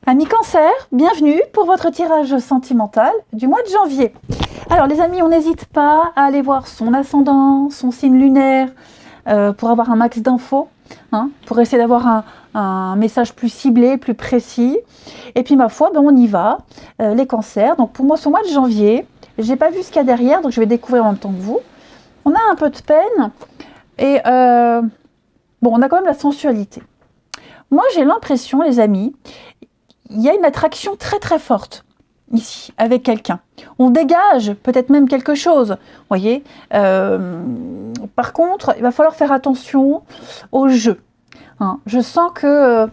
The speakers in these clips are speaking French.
Amis Cancer, bienvenue pour votre tirage sentimental du mois de janvier. Alors les amis, on n'hésite pas à aller voir son ascendant, son signe lunaire, pour avoir un max d'infos, pour essayer d'avoir un message plus ciblé, plus précis. Et puis ma foi, on y va, les cancers. Donc pour moi, ce mois de janvier, j'ai pas vu ce qu'il y a derrière, donc je vais découvrir en même temps que vous. On a un peu de peine, et on a quand même la sensualité. Moi, j'ai l'impression, les amis, il y a une attraction très très forte ici, avec quelqu'un. On dégage peut-être même quelque chose, voyez. Par contre, il va falloir faire attention au jeu. Je sens que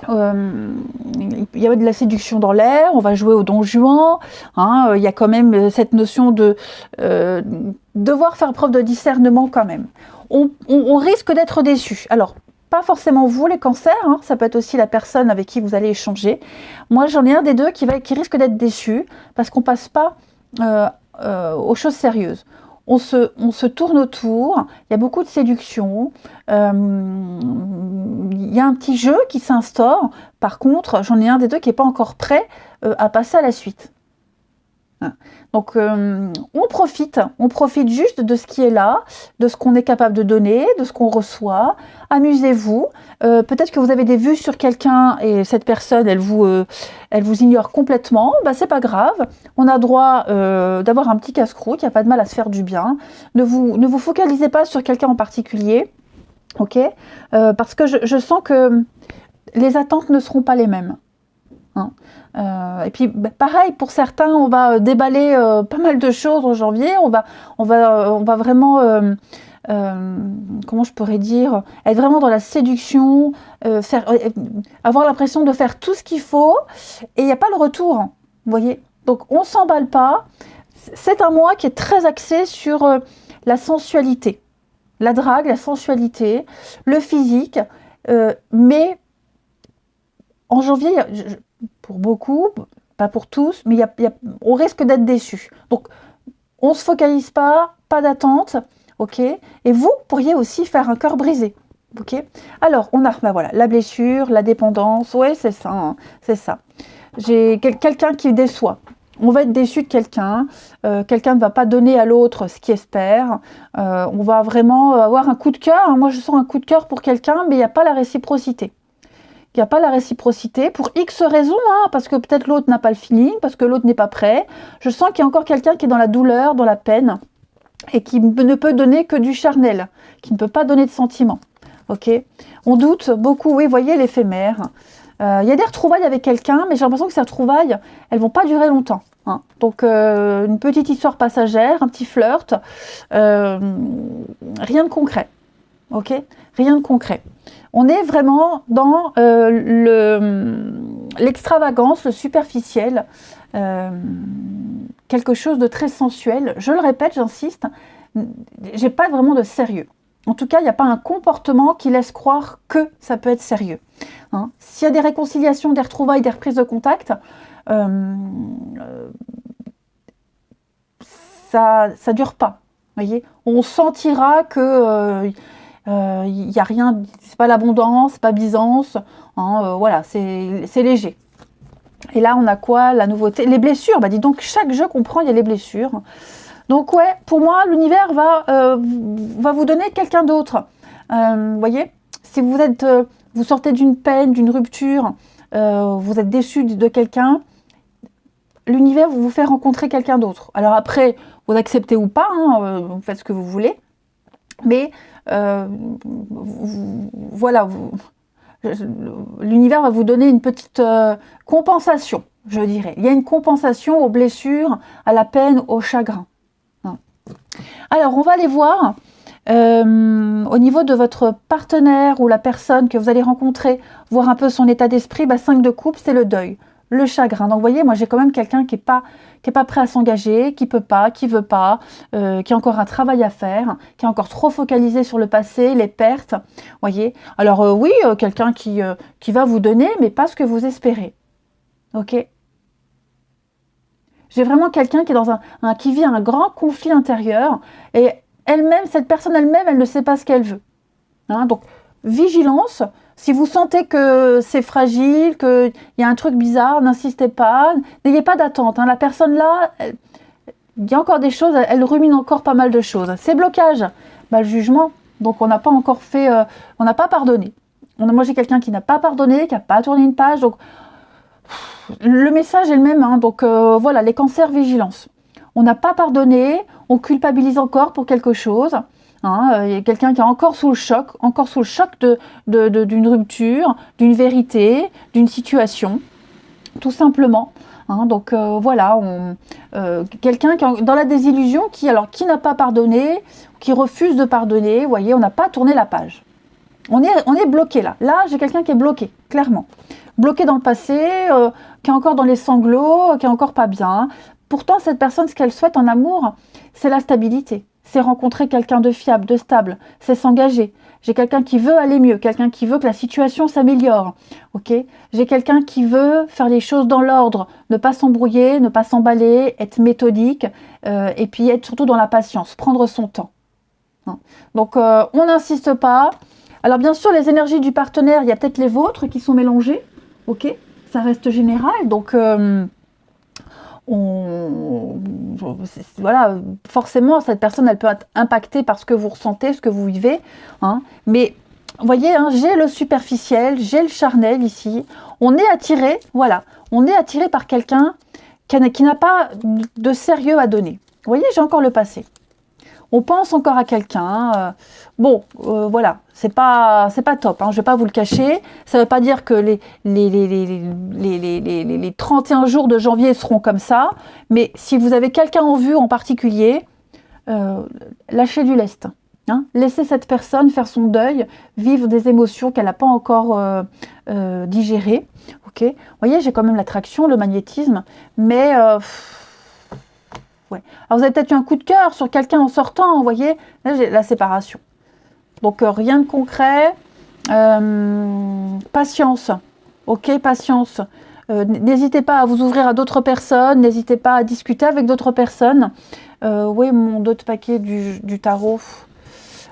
il y a de la séduction dans l'air, on va jouer au Don Juan, il y a quand même cette notion de devoir faire preuve de discernement quand même. On risque d'être déçu. Alors, pas forcément vous les cancers, ça peut être aussi la personne avec qui vous allez échanger. Moi j'en ai un des deux qui risque d'être déçu parce qu'on passe pas aux choses sérieuses. On se tourne autour, il y a beaucoup de séduction, il y a un petit jeu qui s'instaure. Par contre, j'en ai un des deux qui n'est pas encore prêt à passer à la suite. Donc on profite juste de ce qui est là, de ce qu'on est capable de donner, de ce qu'on reçoit. Amusez-vous. Peut-être que vous avez des vues sur quelqu'un et cette personne, elle vous ignore complètement. C'est pas grave. On a droit d'avoir un petit casse-croûte. Il n'y a pas de mal à se faire du bien. Ne vous focalisez pas sur quelqu'un en particulier, ok? Parce que je sens que les attentes ne seront pas les mêmes. Et puis pareil pour certains, on va déballer pas mal de choses en janvier. On va vraiment comment je pourrais dire, être vraiment dans la séduction, avoir l'impression de faire tout ce qu'il faut et il n'y a pas le retour, vous voyez. Donc on s'emballe pas. C'est un mois qui est très axé sur la sensualité, la drague, la sensualité, le physique, mais en janvier, pour beaucoup, pas pour tous, mais on risque d'être déçus. Donc, on ne se focalise pas d'attente, ok. Et vous pourriez aussi faire un cœur brisé, ok. Alors, on a la blessure, la dépendance, ouais, c'est ça, c'est ça. J'ai quelqu'un qui déçoit. On va être déçu de quelqu'un, quelqu'un ne va pas donner à l'autre ce qu'il espère, on va vraiment avoir un coup de cœur. Moi, je sens un coup de cœur pour quelqu'un, mais il n'y a pas la réciprocité. Il n'y a pas la réciprocité pour X raisons, parce que peut-être l'autre n'a pas le feeling, parce que l'autre n'est pas prêt. Je sens qu'il y a encore quelqu'un qui est dans la douleur, dans la peine, et qui ne peut donner que du charnel, qui ne peut pas donner de sentiments. Ok. On doute beaucoup, oui, voyez l'éphémère. Il y a des retrouvailles avec quelqu'un, mais j'ai l'impression que ces retrouvailles, elles ne vont pas durer longtemps. Donc, une petite histoire passagère, un petit flirt, rien de concret. Ok, rien de concret. On est vraiment dans l'extravagance, le superficiel, quelque chose de très sensuel. Je le répète, j'insiste, j'ai pas vraiment de sérieux. En tout cas, il n'y a pas un comportement qui laisse croire que ça peut être sérieux. S'il y a des réconciliations, des retrouvailles, des reprises de contact, ça dure pas. Voyez, on sentira que il n'y a rien, c'est pas l'abondance, c'est pas Byzance, voilà, c'est léger. Et là, on a quoi? La nouveauté, les blessures. Dis donc, chaque jeu qu'on prend, il y a les blessures. Donc ouais, pour moi, l'univers va vous donner quelqu'un d'autre. Voyez, si vous sortez d'une peine, d'une rupture, vous êtes déçu de quelqu'un, l'univers vous fait rencontrer quelqu'un d'autre. Alors après, vous acceptez ou pas, vous faites ce que vous voulez, mais voilà, l'univers va vous donner une petite compensation, je dirais. Il y a une compensation aux blessures, à la peine, au chagrin. Alors, on va aller voir au niveau de votre partenaire ou la personne que vous allez rencontrer, voir un peu son état d'esprit. 5 de coupe, c'est le deuil, le chagrin. Donc, vous voyez, moi, j'ai quand même quelqu'un qui est pas prêt à s'engager, qui peut pas, qui veut pas, qui a encore un travail à faire, qui est encore trop focalisé sur le passé, les pertes. Voyez. Alors, oui, quelqu'un qui va vous donner, mais pas ce que vous espérez. Ok. J'ai vraiment quelqu'un qui est dans qui vit un grand conflit intérieur et elle-même, cette personne elle-même, elle ne sait pas ce qu'elle veut. Donc, vigilance, Si vous sentez que c'est fragile, qu'il y a un truc bizarre, n'insistez pas, n'ayez pas d'attente. Hein. La personne là, il y a encore des choses, elle rumine encore pas mal de choses. Ces blocages, le jugement, donc on n'a pas encore fait, on n'a pas pardonné. Moi j'ai quelqu'un qui n'a pas pardonné, qui n'a pas tourné une page, donc le message est le même. Hein. Donc voilà, les cancers, vigilance. On n'a pas pardonné, on culpabilise encore pour quelque chose. Hein, il y a quelqu'un qui est encore sous le choc d'une rupture, d'une vérité, d'une situation, tout simplement. Hein, donc voilà, quelqu'un qui est dans la désillusion, qui n'a pas pardonné, qui refuse de pardonner. Vous voyez, on n'a pas tourné la page. On est bloqué là. Là, j'ai quelqu'un qui est bloqué, clairement. Bloqué dans le passé, qui est encore dans les sanglots, qui est encore pas bien. Pourtant, cette personne, ce qu'elle souhaite en amour, c'est la stabilité. C'est rencontrer quelqu'un de fiable, de stable, c'est s'engager. J'ai quelqu'un qui veut aller mieux, quelqu'un qui veut que la situation s'améliore. Ok ? J'ai quelqu'un qui veut faire les choses dans l'ordre, ne pas s'embrouiller, ne pas s'emballer, être méthodique, et puis être surtout dans la patience, prendre son temps. Hein. Donc, on n'insiste pas. Alors, bien sûr, les énergies du partenaire, il y a peut-être les vôtres qui sont mélangées. Ok ? Ça reste général, donc... voilà, forcément, cette personne, elle peut être impactée par ce que vous ressentez, ce que vous vivez. Hein. Mais, vous voyez, hein, j'ai le superficiel, j'ai le charnel ici. On est attiré, voilà, on est attiré par quelqu'un qui n'a pas de sérieux à donner. Vous voyez, j'ai encore le passé. On pense encore à quelqu'un. Voilà, c'est pas top. Hein, je vais pas vous le cacher. Ça veut pas dire que les 31 jours de janvier seront comme ça. Mais si vous avez quelqu'un en vue en particulier, lâchez du lest. Hein, laissez cette personne faire son deuil, vivre des émotions qu'elle n'a pas encore digérées. Ok. Vous voyez, j'ai quand même l'attraction, le magnétisme, mais ouais. Alors vous avez peut-être eu un coup de cœur sur quelqu'un en sortant, vous voyez, là j'ai la séparation. Donc rien de concret, patience, ok, patience. N'hésitez pas à vous ouvrir à d'autres personnes, n'hésitez pas à discuter avec d'autres personnes. Oui, mon autre paquet du tarot,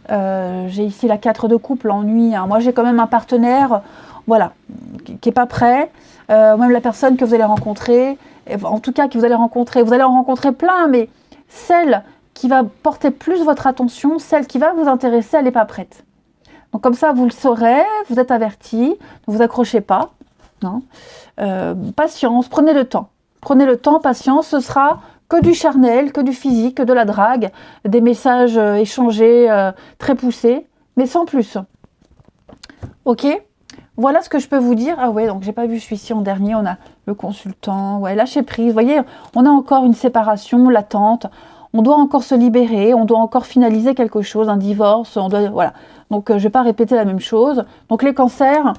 j'ai ici la 4 de coupe, l'ennui. Hein. Moi j'ai quand même un partenaire, voilà, qui n'est pas prêt. Même la personne que vous allez rencontrer, en tout cas que vous allez en rencontrer plein, mais celle qui va porter plus votre attention, celle qui va vous intéresser, elle n'est pas prête. Donc comme ça, vous le saurez, vous êtes averti, ne vous accrochez pas. Non. Patience, prenez le temps. Prenez le temps, patience, ce sera que du charnel, que du physique, que de la drague, des messages échangés très poussés, mais sans plus. Ok ? Voilà ce que je peux vous dire. Ah ouais, donc j'ai pas vu celui-ci en dernier, on a le consultant, ouais, lâcher prise. Vous voyez, on a encore une séparation latente, on doit encore se libérer, on doit encore finaliser quelque chose, un divorce, voilà. Donc je vais pas répéter la même chose. Donc les cancers,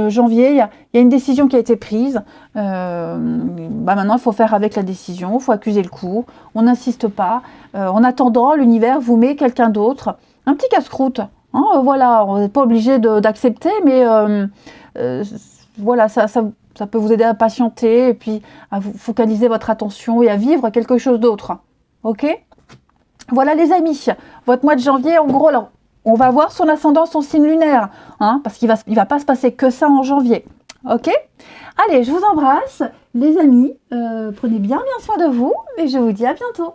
janvier, il y a une décision qui a été prise. Maintenant, il faut faire avec la décision, il faut accuser le coup, on n'insiste pas. En attendant, l'univers vous met quelqu'un d'autre, un petit casse-croûte. Hein, voilà, on n'est pas obligé d'accepter, mais voilà, ça peut vous aider à patienter et puis à vous focaliser votre attention et à vivre quelque chose d'autre. Ok ? Voilà les amis, votre mois de janvier, en gros, alors, on va voir son ascendant, son signe lunaire, hein, parce qu'il va pas se passer que ça en janvier. Ok ? Allez, je vous embrasse, les amis, prenez bien soin de vous et je vous dis à bientôt.